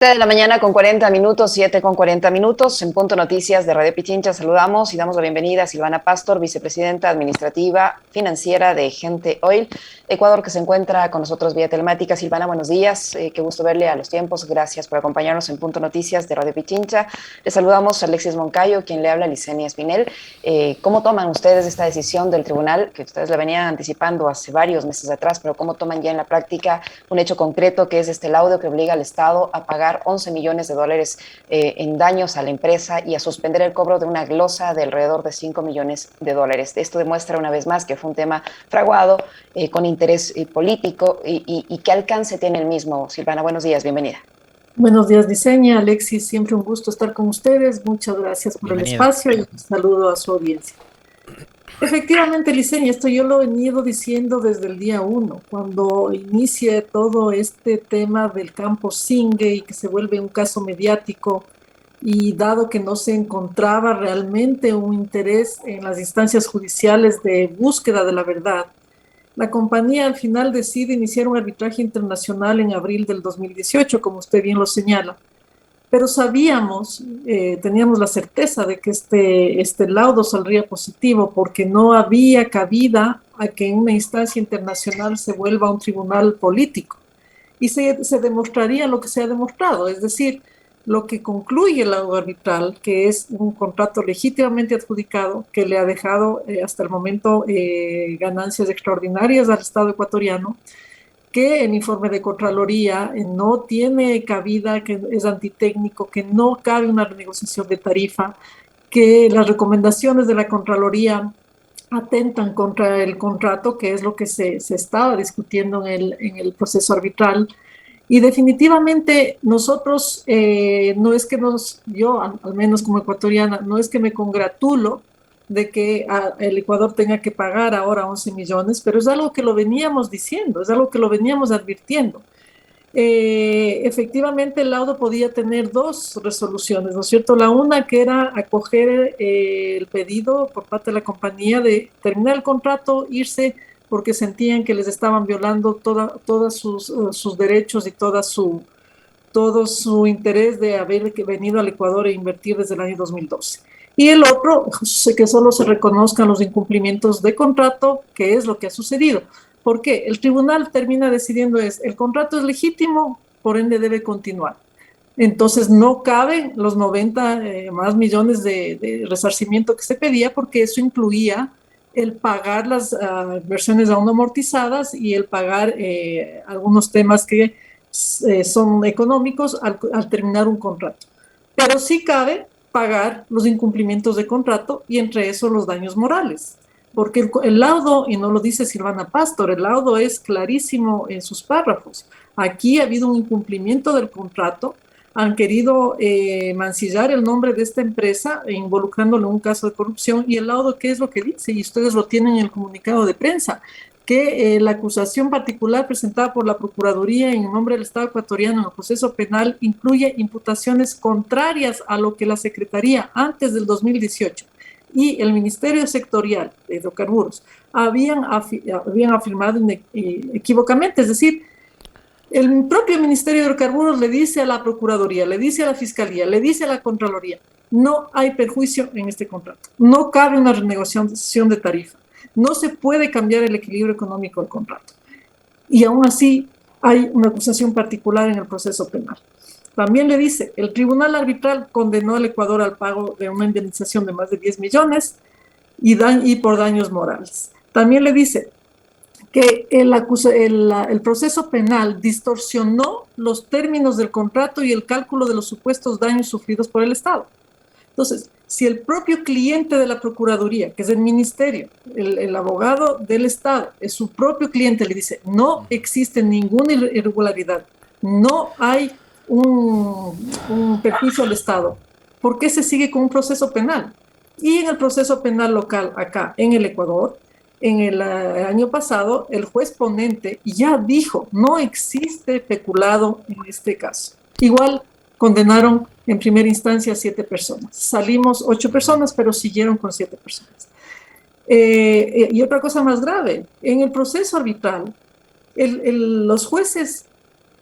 7 de la mañana con 40 minutos, 7 con 40 minutos. En Punto Noticias de Radio Pichincha saludamos y damos la bienvenida a Silvana Pastor, vicepresidenta administrativa financiera de Gente Oil Ecuador, que se encuentra con nosotros vía telemática. Silvana, buenos días. Qué gusto verle a los tiempos. Gracias por acompañarnos en Punto Noticias de Radio Pichincha. Le saludamos a Alexis Moncayo, quien le habla, Licenia Espinel. ¿Cómo toman ustedes esta decisión del tribunal, que ustedes la venían anticipando hace varios meses atrás, pero cómo toman ya en la práctica un hecho concreto que es este laudo que obliga al Estado a pagar 11 millones de dólares en daños a la empresa y a suspender el cobro de una glosa de alrededor de 5 millones de dólares? Esto demuestra una vez más que fue un tema fraguado con interés político y qué alcance tiene el mismo. Silvana, buenos días, bienvenida. Buenos días, Diseña. Alexis, siempre un gusto estar con ustedes. Muchas gracias por el Bienvenida. espacio y un saludo a su audiencia. Efectivamente, Liceña, esto yo lo he venido diciendo desde el día uno, cuando inicia todo este tema del campo Singue y que se vuelve un caso mediático, y dado que no se encontraba realmente un interés en las instancias judiciales de búsqueda de la verdad, la compañía al final decide iniciar un arbitraje internacional en abril del 2018, como usted bien lo señala. Pero sabíamos, teníamos la certeza de que este laudo saldría positivo porque no había cabida a que en una instancia internacional se vuelva un tribunal político. Y se demostraría lo que se ha demostrado, es decir, lo que concluye el laudo arbitral, que es un contrato legítimamente adjudicado que le ha dejado hasta el momento ganancias extraordinarias al Estado ecuatoriano, que el informe de Contraloría no tiene cabida, que es antitécnico, que no cabe una renegociación de tarifa, que las recomendaciones de la Contraloría atentan contra el contrato, que es lo que se estaba discutiendo en el proceso arbitral. Y definitivamente nosotros, no es que yo al menos como ecuatoriana, no es que me congratulo de que el Ecuador tenga que pagar ahora 11 millones, pero es algo que lo veníamos diciendo, es algo que lo veníamos advirtiendo. Efectivamente, el laudo podía tener dos resoluciones, ¿no es cierto? La una que era acoger el pedido por parte de la compañía de terminar el contrato, irse porque sentían que les estaban violando todos sus derechos y todo su interés de haber venido al Ecuador e invertir desde el año 2012. Y el otro, que solo se reconozcan los incumplimientos de contrato, que es lo que ha sucedido. ¿Por qué? El tribunal termina decidiendo el contrato es legítimo, por ende debe continuar. Entonces no caben los 90 más millones de resarcimiento que se pedía, porque eso incluía el pagar las versiones aún amortizadas y el pagar algunos temas que son económicos al terminar un contrato. Pero sí cabe pagar los incumplimientos de contrato y entre eso los daños morales. Porque el laudo, y no lo dice Silvana Pastor, el laudo es clarísimo en sus párrafos. Aquí ha habido un incumplimiento del contrato, han querido mancillar el nombre de esta empresa involucrándolo en un caso de corrupción, y el laudo, ¿qué es lo que dice? Y ustedes lo tienen en el comunicado de prensa, que la acusación particular presentada por la Procuraduría en nombre del Estado ecuatoriano en el proceso penal incluye imputaciones contrarias a lo que la Secretaría antes del 2018 y el Ministerio Sectorial de Hidrocarburos habían afirmado equívocamente. Es decir, el propio Ministerio de Hidrocarburos le dice a la Procuraduría, le dice a la Fiscalía, le dice a la Contraloría: no hay perjuicio en este contrato, no cabe una renegociación de tarifa, no se puede cambiar el equilibrio económico del contrato. Y aún así hay una acusación particular en el proceso penal. También le dice, el tribunal arbitral condenó al Ecuador al pago de una indemnización de más de 10 millones y por daños morales. También le dice que el proceso penal distorsionó los términos del contrato y el cálculo de los supuestos daños sufridos por el Estado. Entonces, si el propio cliente de la Procuraduría, que es el Ministerio, el abogado del Estado, es su propio cliente, le dice, no existe ninguna irregularidad, no hay un perjuicio al Estado, ¿por qué se sigue con un proceso penal? Y en el proceso penal local acá en el Ecuador, en el año pasado, el juez ponente ya dijo, no existe peculado en este caso. Igual condenaron en primera instancia a 7 personas. Salimos 8 personas, pero siguieron con 7 personas. Y otra cosa más grave, en el proceso arbitral, los jueces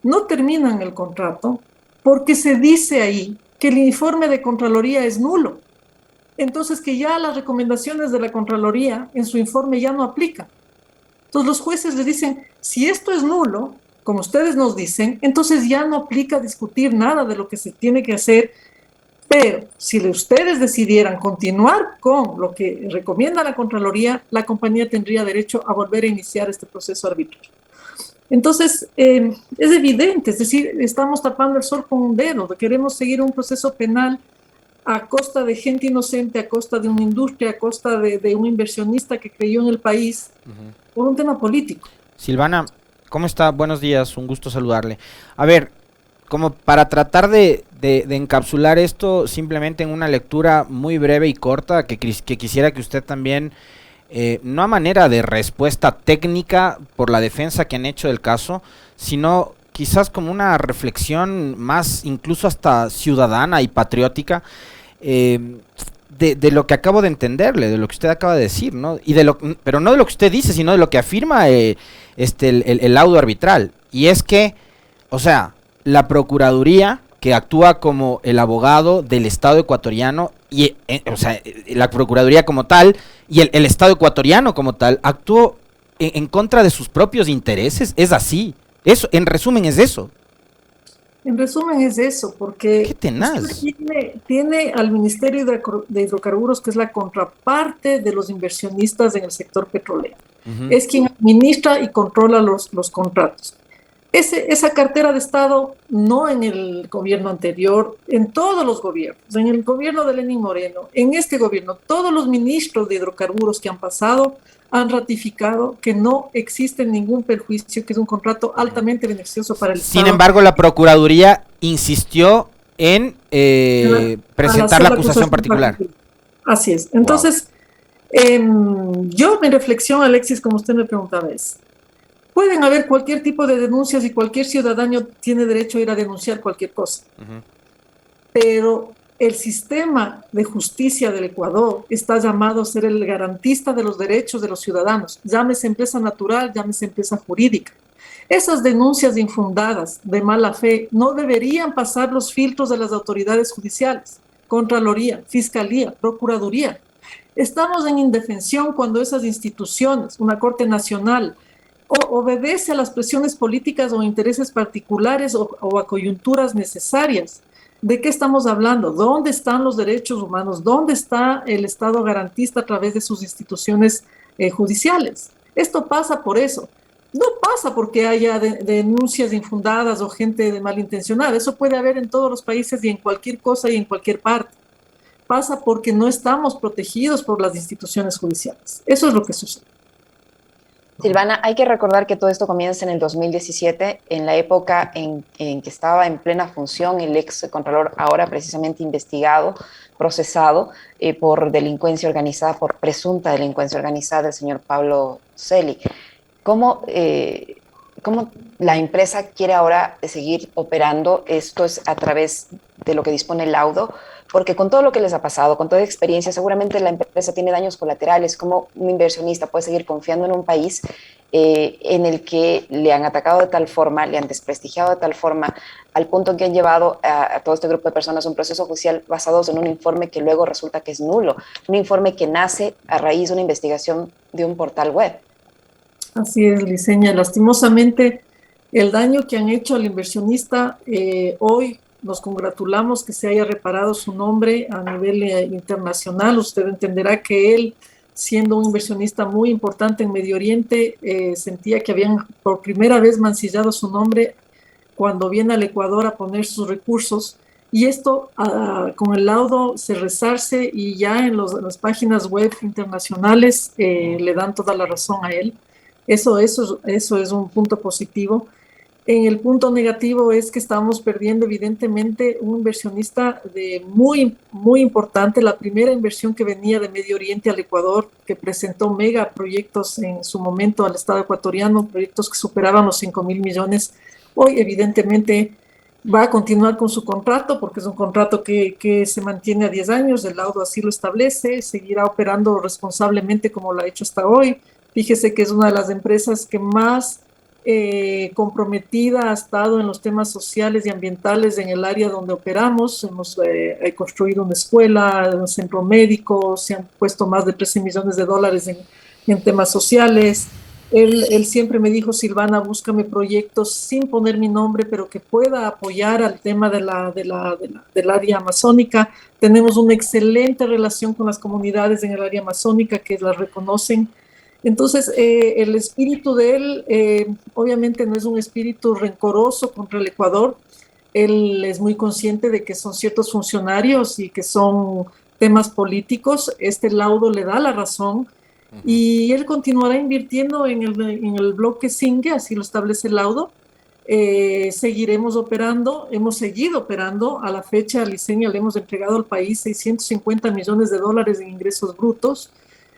no terminan el contrato porque se dice ahí que el informe de Contraloría es nulo. Entonces, que ya las recomendaciones de la Contraloría en su informe ya no aplican. Entonces, los jueces les dicen, si esto es nulo, como ustedes nos dicen, entonces ya no aplica discutir nada de lo que se tiene que hacer, pero si ustedes decidieran continuar con lo que recomienda la Contraloría, la compañía tendría derecho a volver a iniciar este proceso arbitrario. Entonces, es evidente, es decir, estamos tapando el sol con un dedo, queremos seguir un proceso penal a costa de gente inocente, a costa de una industria, a costa de un inversionista que creyó en el país, por un tema político. Silvana, ¿cómo está? Buenos días, un gusto saludarle. A ver, como para tratar de encapsular esto simplemente en una lectura muy breve y corta, que quisiera que usted también, no a manera de respuesta técnica por la defensa que han hecho del caso, sino quizás como una reflexión más incluso hasta ciudadana y patriótica, de lo que acabo de entenderle, de lo que usted acaba de decir, ¿no? Pero no de lo que usted dice, sino de lo que afirma el laudo arbitral. Y es que, o sea, la Procuraduría, que actúa como el abogado del Estado ecuatoriano, y o sea, la Procuraduría como tal, y el Estado ecuatoriano como tal, actuó en contra de sus propios intereses. Es así. Eso, en resumen, es eso. En resumen es eso, porque ¡qué tenaz! Tiene al Ministerio de Hidrocarburos, que es la contraparte de los inversionistas en el sector petrolero. Es quien administra y controla los contratos. Esa cartera de Estado, no en el gobierno anterior, en todos los gobiernos, en el gobierno de Lenín Moreno, en este gobierno, todos los ministros de hidrocarburos que han pasado han ratificado que no existe ningún perjuicio, que es un contrato altamente beneficioso para el Estado. Sin embargo, la Procuraduría insistió en presentar la acusación particular. Así es. Entonces, yo, mi reflexión, Alexis, como usted me preguntaba, es: pueden haber cualquier tipo de denuncias y cualquier ciudadano tiene derecho a ir a denunciar cualquier cosa. Pero el sistema de justicia del Ecuador está llamado a ser el garantista de los derechos de los ciudadanos, llámese empresa natural, llámese empresa jurídica. Esas denuncias infundadas de mala fe no deberían pasar los filtros de las autoridades judiciales, Contraloría, Fiscalía, Procuraduría. Estamos en indefensión cuando esas instituciones, una Corte Nacional, obedece a las presiones políticas o intereses particulares o a coyunturas necesarias. ¿De qué estamos hablando? ¿Dónde están los derechos humanos? ¿Dónde está el Estado garantista a través de sus instituciones judiciales? Esto pasa por eso. No pasa porque haya denuncias infundadas o gente malintencionada. Eso puede haber en todos los países y en cualquier cosa y en cualquier parte. Pasa porque no estamos protegidos por las instituciones judiciales. Eso es lo que sucede. Silvana, hay que recordar que todo esto comienza en el 2017, en la época en que estaba en plena función el ex contralor, ahora precisamente investigado, procesado por delincuencia organizada, por presunta delincuencia organizada, el señor Pablo Celi. ¿Cómo la empresa quiere ahora seguir operando? Esto es a través de lo que dispone el laudo, porque con todo lo que les ha pasado, con toda experiencia, seguramente la empresa tiene daños colaterales. ¿Cómo un inversionista puede seguir confiando en un país en el que le han atacado de tal forma, le han desprestigiado de tal forma, al punto en que han llevado a todo este grupo de personas a un proceso judicial basados en un informe que luego resulta que es nulo, un informe que nace a raíz de una investigación de un portal web? Así es, Liceña. Lastimosamente, el daño que han hecho al inversionista, hoy nos congratulamos que se haya reparado su nombre a nivel internacional. Usted entenderá que él, siendo un inversionista muy importante en Medio Oriente, sentía que habían por primera vez mancillado su nombre cuando viene al Ecuador a poner sus recursos. Y esto, con el laudo, se resarce y ya en las páginas web internacionales le dan toda la razón a él. Eso es un punto positivo. En el punto negativo es que estamos perdiendo evidentemente un inversionista muy, muy importante, la primera inversión que venía de Medio Oriente al Ecuador, que presentó mega proyectos en su momento al Estado ecuatoriano, proyectos que superaban los 5.000 millones. Hoy evidentemente va a continuar con su contrato, porque es un contrato que se mantiene a 10 años, el laudo así lo establece, seguirá operando responsablemente como lo ha hecho hasta hoy. Fíjese que es una de las empresas que más comprometida, ha estado en los temas sociales y ambientales en el área donde operamos. Hemos construido una escuela, un centro médico, se han puesto más de 13 millones de dólares en temas sociales. Él siempre me dijo, Silvana, búscame proyectos sin poner mi nombre, pero que pueda apoyar al tema del área amazónica. Tenemos una excelente relación con las comunidades en el área amazónica que las reconocen. Entonces, el espíritu de él, obviamente no es un espíritu rencoroso contra el Ecuador. Él es muy consciente de que son ciertos funcionarios y que son temas políticos. Este laudo le da la razón. Y él continuará invirtiendo en el bloque Singue, así lo establece el laudo. Seguiremos operando, hemos seguido operando. A la fecha, a Liceña le hemos entregado al país 650 millones de dólares en ingresos brutos,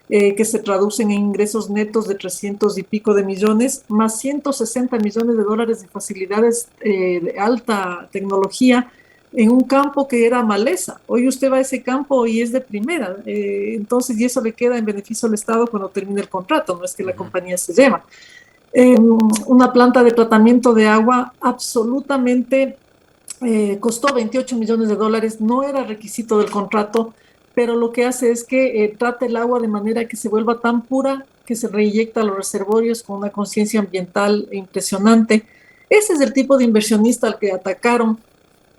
que se traducen en ingresos netos de 300 y pico de millones, más 160 millones de dólares de facilidades de alta tecnología, en un campo que era maleza. Hoy usted va a ese campo y es de primera, entonces, y eso le queda en beneficio al Estado cuando termine el contrato, no es que la compañía se lleva. Una planta de tratamiento de agua absolutamente costó 28 millones de dólares, no era requisito del contrato, pero lo que hace es que trata el agua de manera que se vuelva tan pura que se reinyecta a los reservorios con una conciencia ambiental impresionante. Ese es el tipo de inversionista al que atacaron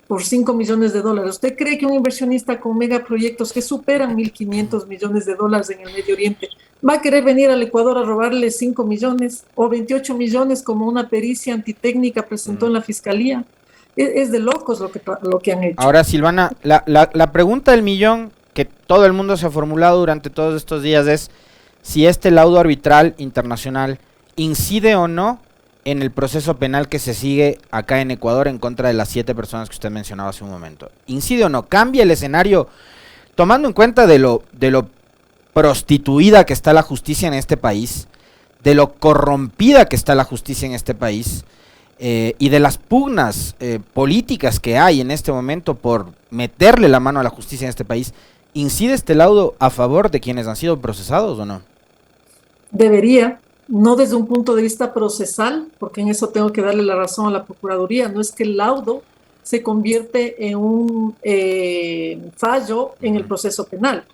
por 5 millones de dólares. ¿Usted cree que un inversionista con megaproyectos que superan 1.500 millones de dólares en el Medio Oriente va a querer venir al Ecuador a robarle 5 millones o 28 millones como una pericia antitécnica presentó en la Fiscalía? Es de locos lo que han hecho. Ahora, Silvana, la pregunta del millón que todo el mundo se ha formulado durante todos estos días es si este laudo arbitral internacional incide o no en el proceso penal que se sigue acá en Ecuador en contra de las 7 personas que usted mencionaba hace un momento. ¿Incide o no? ¿Cambia el escenario tomando en cuenta de lo prostituida que está la justicia en este país, de lo corrompida que está la justicia en este país, y de las pugnas políticas que hay en este momento por meterle la mano a la justicia en este país? ¿Incide este laudo a favor de quienes han sido procesados o no? Debería, no desde un punto de vista procesal, porque en eso tengo que darle la razón a la Procuraduría. No es que el laudo se convierte en un fallo en el proceso penal.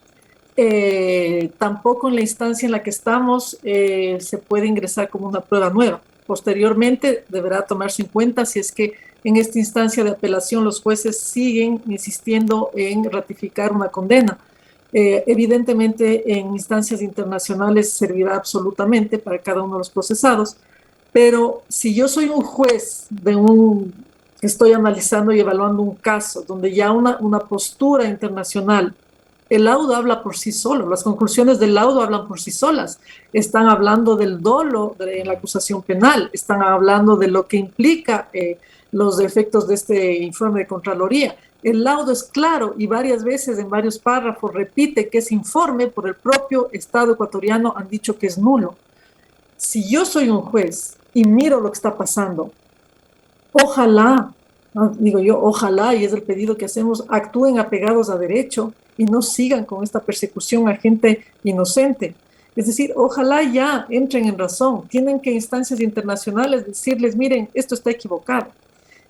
Tampoco en la instancia en la que estamos se puede ingresar como una prueba nueva. Posteriormente deberá tomarse en cuenta si es que en esta instancia de apelación los jueces siguen insistiendo en ratificar una condena. Evidentemente en instancias internacionales servirá absolutamente para cada uno de los procesados, pero si yo soy un juez que estoy analizando y evaluando un caso donde ya una postura internacional, el laudo habla por sí solo, las conclusiones del laudo hablan por sí solas, están hablando del dolo en la acusación penal, están hablando de lo que implica los efectos de este informe de Contraloría. El laudo es claro y varias veces en varios párrafos repite que ese informe por el propio Estado ecuatoriano han dicho que es nulo. Si yo soy un juez y miro lo que está pasando, ojalá, digo yo, ojalá, y es el pedido que hacemos, actúen apegados a derecho y no sigan con esta persecución a gente inocente. Es decir, ojalá ya entren en razón, tienen que instancias internacionales decirles, miren, esto está equivocado.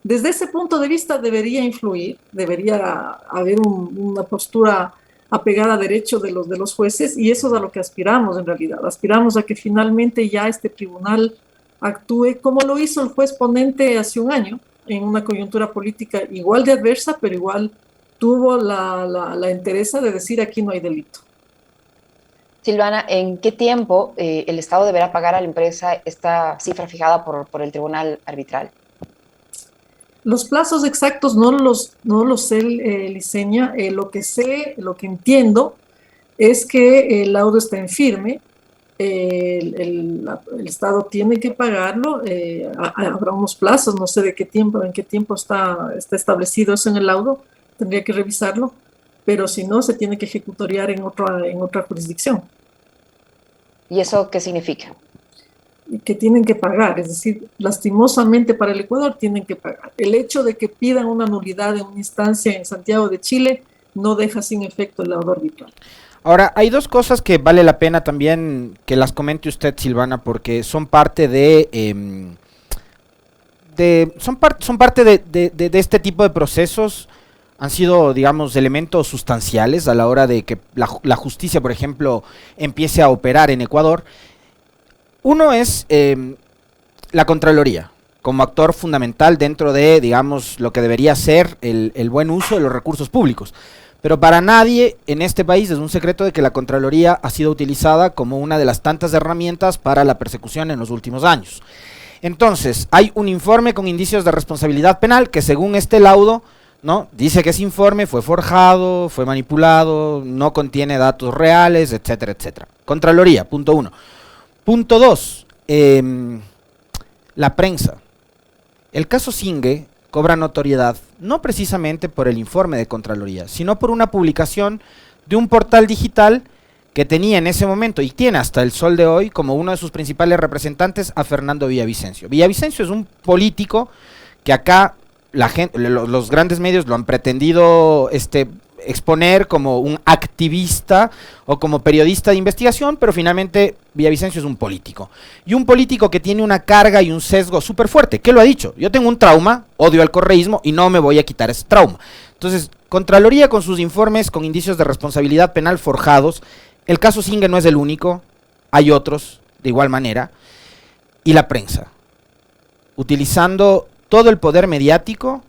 Desde ese punto de vista debería influir, debería haber una postura apegada a derecho de los jueces, y eso es a lo que aspiramos en realidad. Aspiramos a que finalmente ya este tribunal actúe como lo hizo el juez ponente hace un año, en una coyuntura política igual de adversa, pero igual tuvo la entereza de decir aquí no hay delito. Silvana, ¿en qué tiempo el Estado deberá pagar a la empresa esta cifra fijada por el tribunal arbitral? Los plazos exactos no los sé, Liceña. Lo que sé, lo que entiendo, es que el laudo está en firme. El Estado tiene que pagarlo. Habrá unos plazos, no sé en qué tiempo está establecido eso en el laudo. Tendría que revisarlo. Pero si no, se tiene que ejecutoriar en otra jurisdicción. ¿Y eso qué significa? Que tienen que pagar, es decir, lastimosamente para el Ecuador tienen que pagar. El hecho de que pidan una nulidad en una instancia en Santiago de Chile no deja sin efecto el laudo arbitral. Ahora, hay dos cosas que vale la pena también que las comente usted, Silvana, porque son parte de son parte de este tipo de procesos. Han sido, digamos, elementos sustanciales a la hora de que la justicia, por ejemplo, empiece a operar en Ecuador. Uno es la Contraloría, como actor fundamental dentro de, digamos, lo que debería ser el buen uso de los recursos públicos. Pero para nadie en este país es un secreto de que la Contraloría ha sido utilizada como una de las tantas herramientas para la persecución en los últimos años. Entonces, hay un informe con indicios de responsabilidad penal que, según este laudo, ¿no?, dice que ese informe fue forjado, fue manipulado, no contiene datos reales, etcétera, etcétera. Contraloría, punto 1. Punto 2, la prensa. El caso Zingue cobra notoriedad no precisamente por el informe de Contraloría, sino por una publicación de un portal digital que tenía en ese momento, y tiene hasta el sol de hoy, como uno de sus principales representantes a Fernando Villavicencio. Villavicencio es un político que acá la gente, los grandes medios lo han pretendido exponer como un activista o como periodista de investigación, pero finalmente Villavicencio es un político. Y un político que tiene una carga y un sesgo súper fuerte. ¿Qué lo ha dicho? Yo tengo un trauma, odio al correísmo y no me voy a quitar ese trauma. Entonces, Contraloría con sus informes con indicios de responsabilidad penal forjados. El caso Zingue no es el único, hay otros de igual manera. Y la prensa, utilizando todo el poder mediático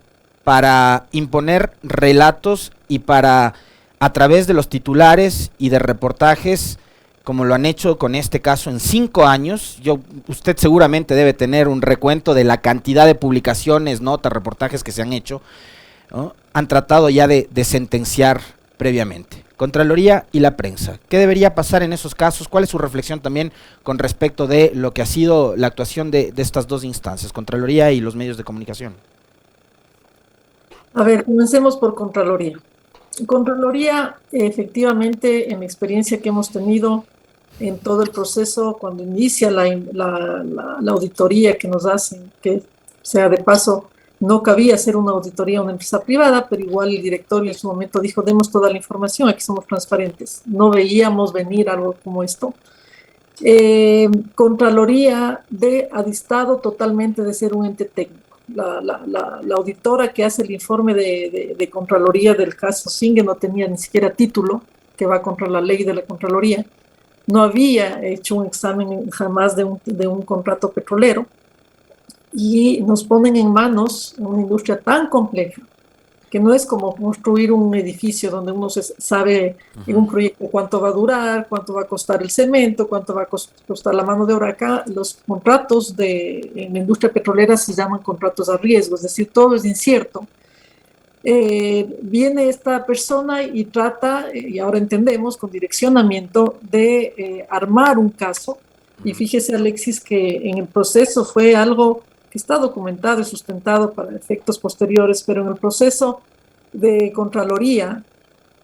para imponer relatos y para, a través de los titulares y de reportajes, como lo han hecho con este caso en 5 años, usted seguramente debe tener un recuento de la cantidad de publicaciones, notas, reportajes que se han hecho, ¿no?, han tratado ya de sentenciar previamente. Contraloría y la prensa. ¿Qué debería pasar en esos casos? ¿Cuál es su reflexión también con respecto de lo que ha sido la actuación de estas dos instancias, Contraloría y los medios de comunicación? A ver, comencemos por Contraloría. Contraloría, efectivamente, en la experiencia que hemos tenido en todo el proceso, cuando inicia la auditoría que nos hacen, que sea de paso, no cabía hacer una auditoría a una empresa privada, pero igual el directorio en su momento dijo, demos toda la información, aquí somos transparentes. No veíamos venir algo como esto. Contraloría ha distado totalmente de ser un ente técnico. La auditora que hace el informe de Contraloría del caso Zingue no tenía ni siquiera título, que va contra la ley de la Contraloría. No había hecho un examen jamás de un contrato petrolero. Y nos ponen en manos una industria tan compleja que no es como construir un edificio donde uno sabe en un proyecto cuánto va a durar, cuánto va a costar el cemento, cuánto va a costar la mano de obra. Acá los contratos en la industria petrolera se llaman contratos a riesgo, es decir, todo es incierto. Viene esta persona y trata, y ahora entendemos, con direccionamiento de armar un caso. Y fíjese, Alexis, que en el proceso fue algo que está documentado y sustentado para efectos posteriores, pero en el proceso de Contraloría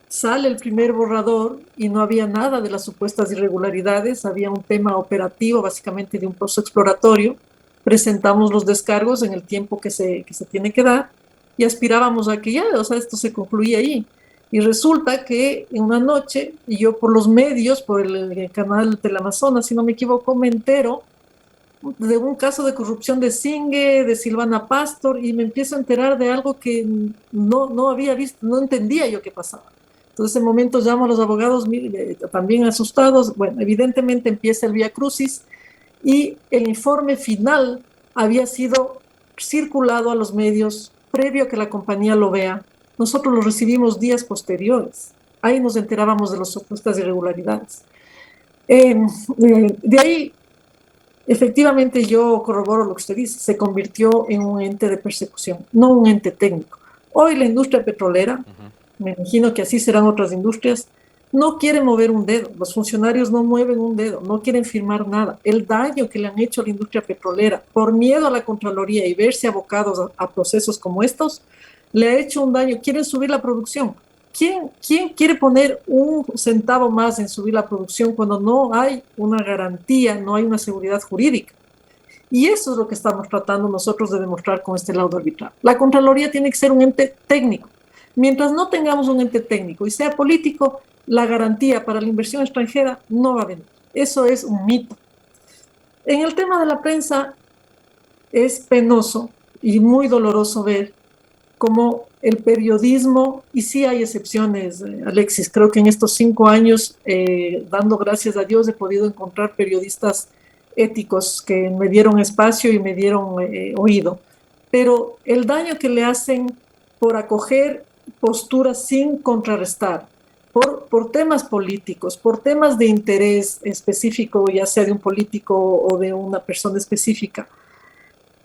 sale el primer borrador y no había nada de las supuestas irregularidades, había un tema operativo, básicamente de un proceso exploratorio. Presentamos los descargos en el tiempo que se tiene que dar y aspirábamos a que ya, o sea, esto se concluía ahí. Y resulta que en una noche, y yo por los medios, por el canal Teleamazonas, si no me equivoco, me entero de un caso de corrupción de Zingue, de Silvana Pastor, y me empiezo a enterar de algo que no había visto, no entendía yo qué pasaba. Entonces, en ese momento llamo a los abogados también asustados. Bueno, evidentemente empieza el vía crucis y el informe final había sido circulado a los medios previo a que la compañía lo vea. Nosotros lo recibimos días posteriores. Ahí nos enterábamos de las supuestas irregularidades. De ahí, efectivamente, yo corroboro lo que usted dice, se convirtió en un ente de persecución, no un ente técnico. Hoy la industria petrolera, me imagino que así serán otras industrias, no quiere mover un dedo, los funcionarios no mueven un dedo, no quieren firmar nada. El daño que le han hecho a la industria petrolera por miedo a la Contraloría y verse abocados a procesos como estos, le ha hecho un daño. Quieren subir la producción. ¿Quién quiere poner un centavo más en subir la producción cuando no hay una garantía, no hay una seguridad jurídica? Y eso es lo que estamos tratando nosotros de demostrar con este laudo arbitral. La Contraloría tiene que ser un ente técnico. Mientras no tengamos un ente técnico y sea político, la garantía para la inversión extranjera no va a venir. Eso es un mito. En el tema de la prensa es penoso y muy doloroso ver cómo el periodismo, y sí hay excepciones, Alexis, creo que en estos 5 años, dando gracias a Dios, he podido encontrar periodistas éticos que me dieron espacio y me dieron oído, pero el daño que le hacen por acoger posturas sin contrarrestar, por temas políticos, por temas de interés específico, ya sea de un político o de una persona específica,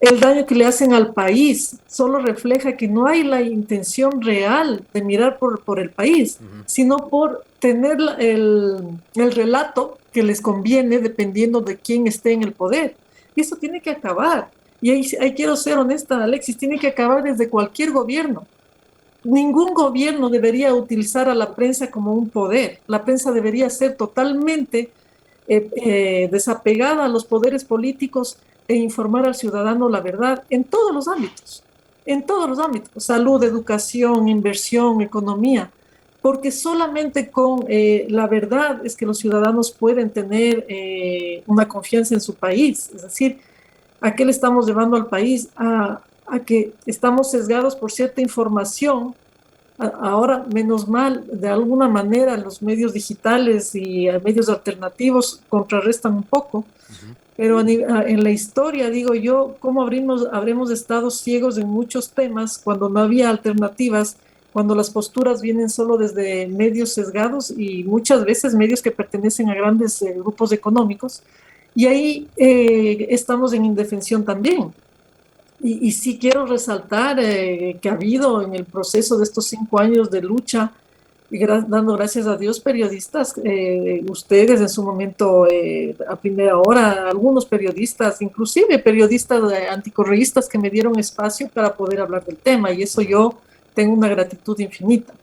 el daño que le hacen al país solo refleja que no hay la intención real de mirar por el país, sino por tener el relato que les conviene dependiendo de quién esté en el poder. Y eso tiene que acabar. Y ahí quiero ser honesta, Alexis, tiene que acabar desde cualquier gobierno. Ningún gobierno debería utilizar a la prensa como un poder. La prensa debería ser totalmente desapegada a los poderes políticos e informar al ciudadano la verdad en todos los ámbitos, salud, educación, inversión, economía, porque solamente con la verdad es que los ciudadanos pueden tener una confianza en su país. Es decir, ¿a qué le estamos llevando al país? A que estamos sesgados por cierta información. Ahora, menos mal, de alguna manera los medios digitales y medios alternativos contrarrestan un poco, pero en la historia, digo yo, ¿cómo habremos estado ciegos en muchos temas cuando no había alternativas, cuando las posturas vienen solo desde medios sesgados y muchas veces medios que pertenecen a grandes grupos económicos? Y ahí estamos en indefensión también. Y sí quiero resaltar que ha habido en el proceso de estos 5 años de lucha, dando gracias a Dios, periodistas, ustedes en su momento a primera hora, algunos periodistas, inclusive periodistas anticorreístas que me dieron espacio para poder hablar del tema, y eso yo tengo una gratitud infinita.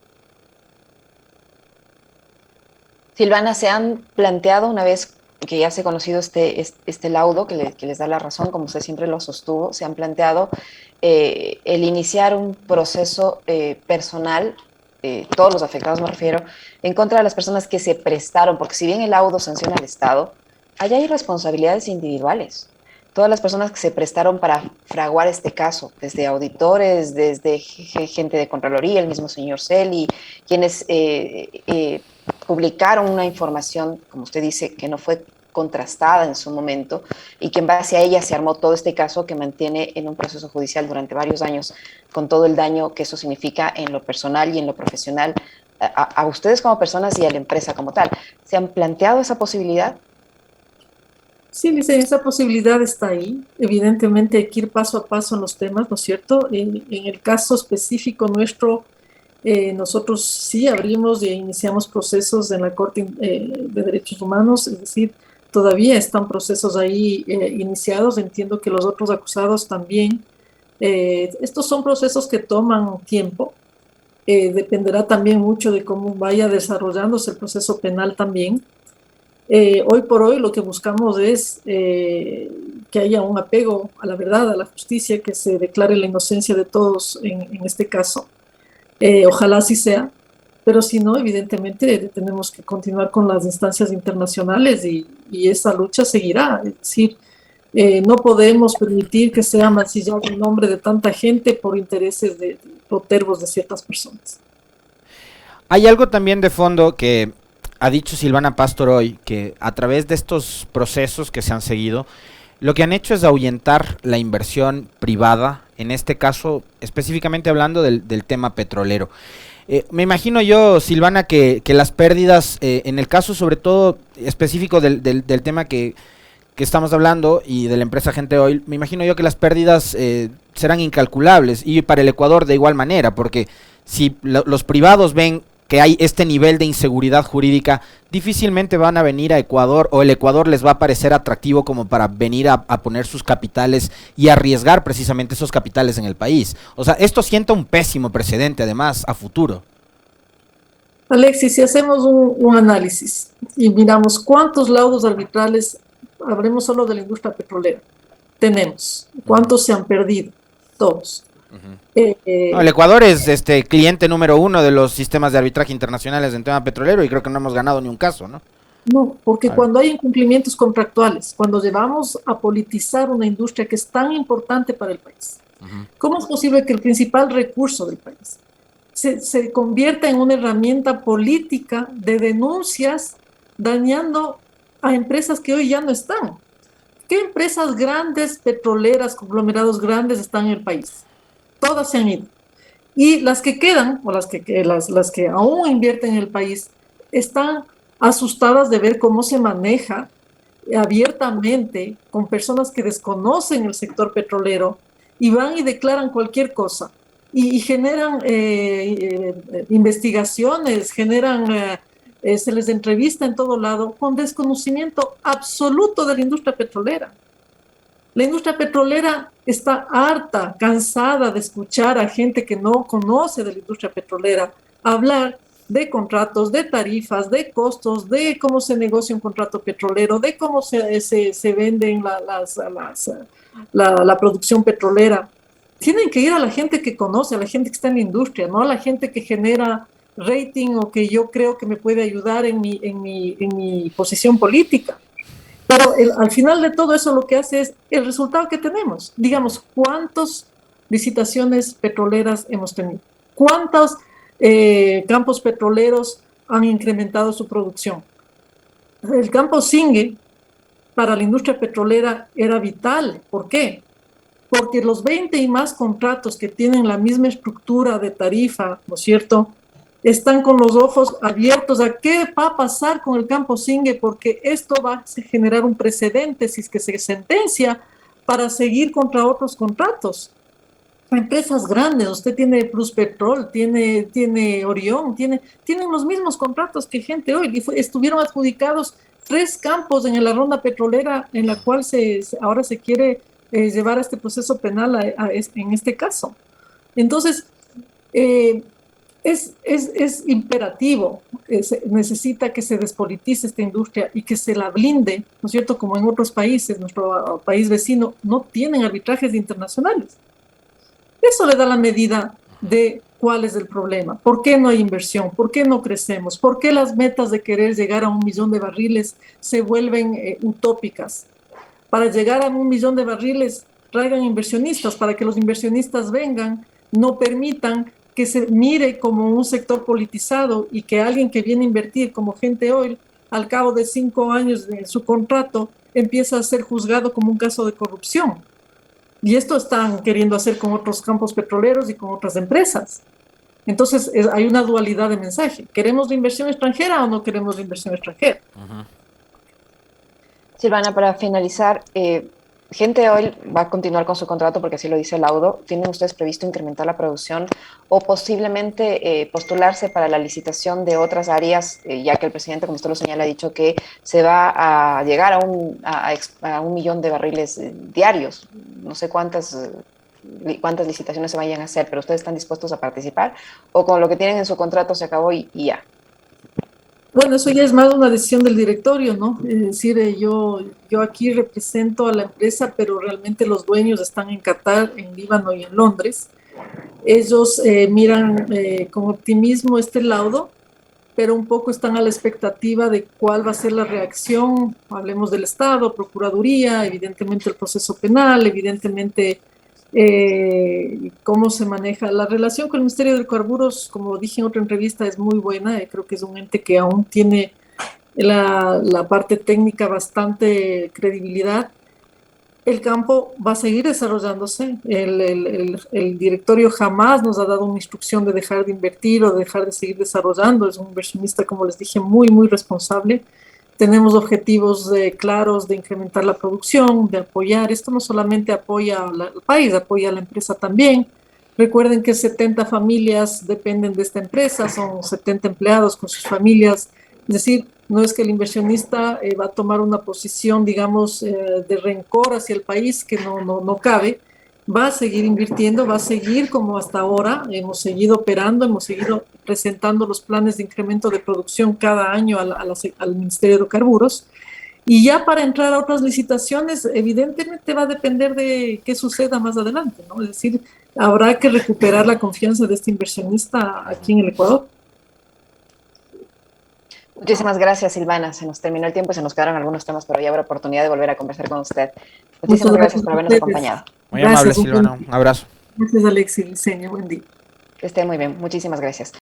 Silvana, ¿se han planteado una vez que ya se ha conocido este laudo que les da la razón, como usted siempre lo sostuvo, se han planteado el iniciar un proceso personal, todos los afectados me refiero, en contra de las personas que se prestaron, porque si bien el laudo sanciona al Estado, allá hay responsabilidades individuales? Todas las personas que se prestaron para fraguar este caso, desde auditores, desde gente de Contraloría, el mismo señor Celi, quienes publicaron una información, como usted dice, que no fue contrastada en su momento y que en base a ella se armó todo este caso que mantiene en un proceso judicial durante varios años con todo el daño que eso significa en lo personal y en lo profesional a ustedes como personas y a la empresa como tal. ¿Se han planteado esa posibilidad? Sí, dice, esa posibilidad está ahí. Evidentemente hay que ir paso a paso en los temas, ¿no es cierto? En el caso específico nuestro, nosotros sí abrimos e iniciamos procesos en la Corte de Derechos Humanos, es decir, todavía están procesos ahí iniciados. Entiendo que los otros acusados también. Estos son procesos que toman tiempo. Dependerá también mucho de cómo vaya desarrollándose el proceso penal también. Hoy por hoy lo que buscamos es que haya un apego a la verdad, a la justicia, que se declare la inocencia de todos en este caso. Ojalá así sea, pero si no, evidentemente tenemos que continuar con las instancias internacionales y esa lucha seguirá. Es decir, no podemos permitir que sea mancillado el nombre de tanta gente por intereses protervos de ciertas personas. Hay algo también de fondo que ha dicho Silvana Pastor hoy, que a través de estos procesos que se han seguido, lo que han hecho es ahuyentar la inversión privada, en este caso específicamente hablando del tema petrolero. Me imagino yo, Silvana, que las pérdidas, en el caso sobre todo específico del tema que estamos hablando y de la empresa Gente Oil, me imagino yo que las pérdidas serán incalculables, y para el Ecuador de igual manera, porque si los privados ven que hay este nivel de inseguridad jurídica, difícilmente van a venir a Ecuador, o el Ecuador les va a parecer atractivo como para venir a poner sus capitales y arriesgar precisamente esos capitales en el país. O sea, esto sienta un pésimo precedente además a futuro. Alexis, si hacemos un análisis y miramos cuántos laudos arbitrales, hablemos solo de la industria petrolera, tenemos, cuántos se han perdido, todos. No, el Ecuador es cliente número 1 de los sistemas de arbitraje internacionales en tema petrolero, y creo que no hemos ganado ni un caso, ¿no? No, porque cuando hay incumplimientos contractuales, cuando llevamos a politizar una industria que es tan importante para el país, ¿Cómo es posible que el principal recurso del país se convierta en una herramienta política de denuncias dañando a empresas que hoy ya no están? ¿Qué empresas grandes, petroleras, conglomerados grandes están en el país? Todas se han ido. Y las que quedan, o las que aún invierten en el país, están asustadas de ver cómo se maneja abiertamente con personas que desconocen el sector petrolero y van y declaran cualquier cosa y generan investigaciones, se les entrevista en todo lado con desconocimiento absoluto de la industria petrolera. La industria petrolera está harta, cansada de escuchar a gente que no conoce de la industria petrolera hablar de contratos, de tarifas, de costos, de cómo se negocia un contrato petrolero, de cómo se venden la producción petrolera. Tienen que ir a la gente que conoce, a la gente que está en la industria, no a la gente que genera rating o que yo creo que me puede ayudar en mi posición política. Pero al final de todo eso lo que hace es el resultado que tenemos. Digamos, ¿cuántas licitaciones petroleras hemos tenido? ¿Cuántos campos petroleros han incrementado su producción? El campo Zingue para la industria petrolera era vital. ¿Por qué? Porque los 20 y más contratos que tienen la misma estructura de tarifa, ¿no es cierto?, están con los ojos abiertos a qué va a pasar con el campo Zingue, porque esto va a generar un precedente si es que se sentencia para seguir contra otros contratos. Empresas grandes, usted tiene Pluspetrol, tiene Orión, tienen los mismos contratos que gente hoy, y estuvieron adjudicados 3 campos en la ronda petrolera en la cual ahora se quiere llevar a este proceso penal en este caso. Entonces, es imperativo, necesita que se despolitice esta industria y que se la blinde, ¿no es cierto? Como en otros países, nuestro país vecino, no tienen arbitrajes internacionales. Eso le da la medida de cuál es el problema, por qué no hay inversión, por qué no crecemos, por qué las metas de querer llegar a 1 millón de barriles se vuelven utópicas. Para llegar a 1 millón de barriles, traigan inversionistas, para que los inversionistas vengan, no permitan que se mire como un sector politizado y que alguien que viene a invertir como Gente Oil, al cabo de 5 años de su contrato, empieza a ser juzgado como un caso de corrupción. Y esto están queriendo hacer con otros campos petroleros y con otras empresas. Entonces, hay una dualidad de mensaje. ¿Queremos la inversión extranjera o no queremos la inversión extranjera? Silvana, para finalizar, Gente Oil va a continuar con su contrato porque así lo dice el laudo. ¿Tienen ustedes previsto incrementar la producción o posiblemente postularse para la licitación de otras áreas, ya que el presidente, como usted lo señala, ha dicho que se va a llegar a 1 millón de barriles diarios? No sé cuántas licitaciones se vayan a hacer, pero ustedes están dispuestos a participar o con lo que tienen en su contrato se acabó y ya. Bueno, eso ya es más una decisión del directorio, ¿no? Es decir, yo aquí represento a la empresa, pero realmente los dueños están en Qatar, en Líbano y en Londres. Ellos miran con optimismo este laudo, pero un poco están a la expectativa de cuál va a ser la reacción. Hablemos del Estado, Procuraduría, evidentemente el proceso penal, evidentemente cómo se maneja. La relación con el Ministerio de Hidrocarburos, como dije en otra entrevista, es muy buena. Creo que es un ente que aún tiene la parte técnica bastante credibilidad. El campo va a seguir desarrollándose. El directorio jamás nos ha dado una instrucción de dejar de invertir o de dejar de seguir desarrollando. Es un inversionista, como les dije, muy, muy responsable. Tenemos objetivos claros de incrementar la producción, de apoyar. Esto no solamente apoya al país, apoya a la empresa también. Recuerden que 70 familias dependen de esta empresa, son 70 empleados con sus familias. Es decir, no es que el inversionista va a tomar una posición, digamos, de rencor hacia el país, que no cabe. Va a seguir invirtiendo, va a seguir como hasta ahora. Hemos seguido operando, hemos seguido presentando los planes de incremento de producción cada año al Ministerio de Hidrocarburos. Y ya para entrar a otras licitaciones, evidentemente va a depender de qué suceda más adelante, ¿no? Es decir, habrá que recuperar la confianza de este inversionista aquí en el Ecuador. Muchísimas gracias, Silvana. Se nos terminó el tiempo y se nos quedaron algunos temas, pero ya habrá oportunidad de volver a conversar con usted. Muchas Muchísimas gracias gracias por a habernos ustedes. acompañado. Muy amable, Gracias, Silvana. Un abrazo. gracias, Alexis Liceño. Buen día. Que esté muy bien. Muchísimas gracias.